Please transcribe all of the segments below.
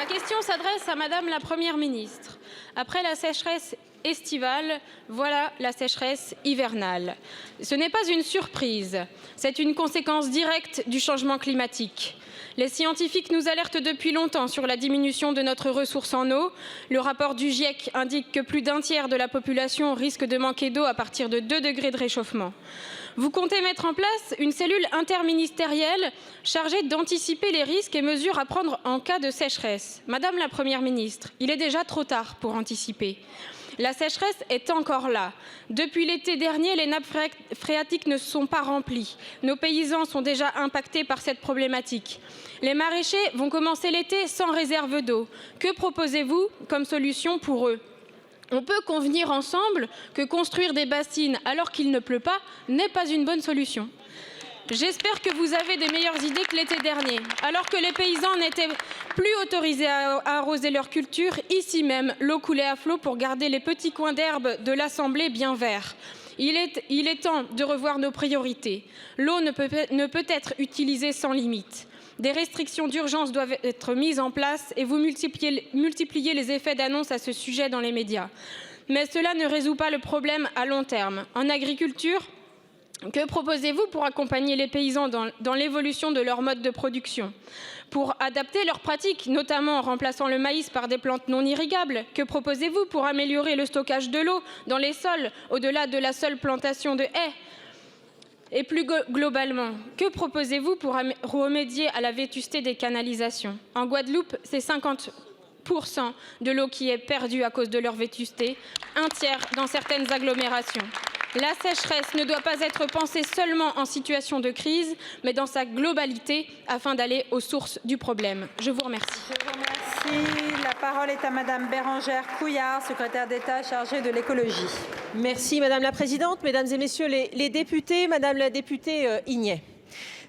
Ma question s'adresse à Madame la Première ministre. Après la sécheresse estivale, voilà la sécheresse hivernale. Ce n'est pas une surprise, c'est une conséquence directe du changement climatique. Les scientifiques nous alertent depuis longtemps sur la diminution de notre ressource en eau. Le rapport du GIEC indique que plus d'un tiers de la population risque de manquer d'eau à partir de 2 degrés de réchauffement. Vous comptez mettre en place une cellule interministérielle chargée d'anticiper les risques et mesures à prendre en cas de sécheresse. Madame la Première ministre, il est déjà trop tard pour anticiper. La sécheresse est encore là. Depuis l'été dernier, les nappes phréatiques ne sont pas remplies. Nos paysans sont déjà impactés par cette problématique. Les maraîchers vont commencer l'été sans réserve d'eau. Que proposez-vous comme solution pour eux ? On peut convenir ensemble que construire des bassines alors qu'il ne pleut pas n'est pas une bonne solution. J'espère que vous avez des meilleures idées que l'été dernier. Alors que les paysans n'étaient plus autorisés à arroser leur culture, ici même, l'eau coulait à flot pour garder les petits coins d'herbe de l'Assemblée bien verts. Il est temps de revoir nos priorités. L'eau ne peut être utilisée sans limite. Des restrictions d'urgence doivent être mises en place et vous multipliez les effets d'annonce à ce sujet dans les médias. Mais cela ne résout pas le problème à long terme. En agriculture, que proposez-vous pour accompagner les paysans dans l'évolution de leur mode de production ? Pour adapter leurs pratiques, notamment en remplaçant le maïs par des plantes non irrigables ? Que proposez-vous pour améliorer le stockage de l'eau dans les sols, au-delà de la seule plantation de haies ? Et plus globalement, que proposez-vous pour remédier à la vétusté des canalisations ? En Guadeloupe, c'est 50% de l'eau qui est perdue à cause de leur vétusté, un tiers dans certaines agglomérations. La sécheresse ne doit pas être pensée seulement en situation de crise, mais dans sa globalité, afin d'aller aux sources du problème. Je vous remercie. Je vous remercie. La parole est à Madame Bérengère Couillard, secrétaire d'État chargée de l'écologie. Merci Madame la Présidente, Mesdames et Messieurs les députés, Madame la députée Ignet.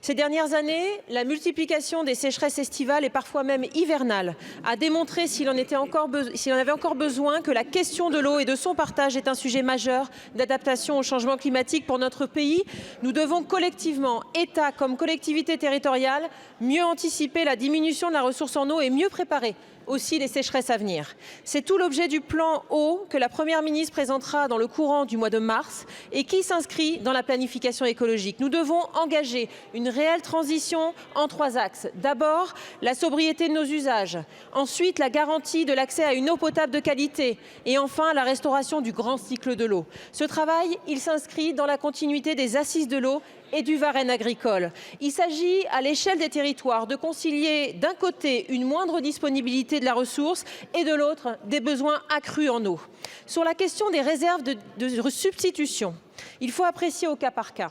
Ces dernières années, la multiplication des sécheresses estivales et parfois même hivernales a démontré, s'il en avait encore besoin, que la question de l'eau et de son partage est un sujet majeur d'adaptation au changement climatique pour notre pays. Nous devons collectivement, État comme collectivités territoriales, mieux anticiper la diminution de la ressource en eau et mieux préparer aussi les sécheresses à venir. C'est tout l'objet du plan eau que la Première ministre présentera dans le courant du mois de mars et qui s'inscrit dans la planification écologique. Nous devons engager une réelle transition en 3 axes. D'abord, la sobriété de nos usages. Ensuite, la garantie de l'accès à une eau potable de qualité. Et enfin, la restauration du grand cycle de l'eau. Ce travail, il s'inscrit dans la continuité des assises de l'eau et du Varenne agricole. Il s'agit, à l'échelle des territoires, de concilier d'un côté une moindre disponibilité de la ressource et de l'autre des besoins accrus en eau. Sur la question des réserves de substitution, il faut apprécier au cas par cas.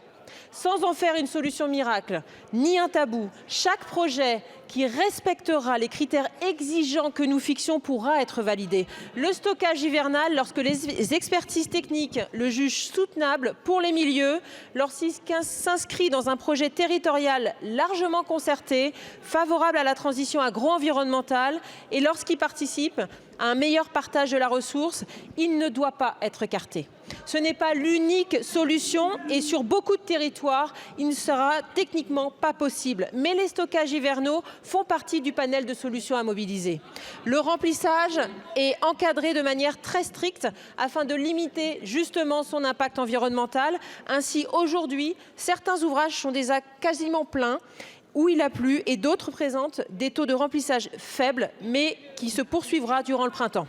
Sans en faire une solution miracle, ni un tabou, chaque projet qui respectera les critères exigeants que nous fixions pourra être validé. Le stockage hivernal, lorsque les expertises techniques le jugent soutenable pour les milieux, lorsqu'il s'inscrit dans un projet territorial largement concerté, favorable à la transition agro-environnementale et lorsqu'il participe à un meilleur partage de la ressource, il ne doit pas être écarté. Ce n'est pas l'unique solution et sur beaucoup de territoires, il ne sera techniquement pas possible. Mais les stockages hivernaux font partie du panel de solutions à mobiliser. Le remplissage est encadré de manière très stricte afin de limiter justement son impact environnemental. Ainsi, aujourd'hui, certains ouvrages sont déjà quasiment pleins où il a plu et d'autres présentent des taux de remplissage faibles mais qui se poursuivra durant le printemps.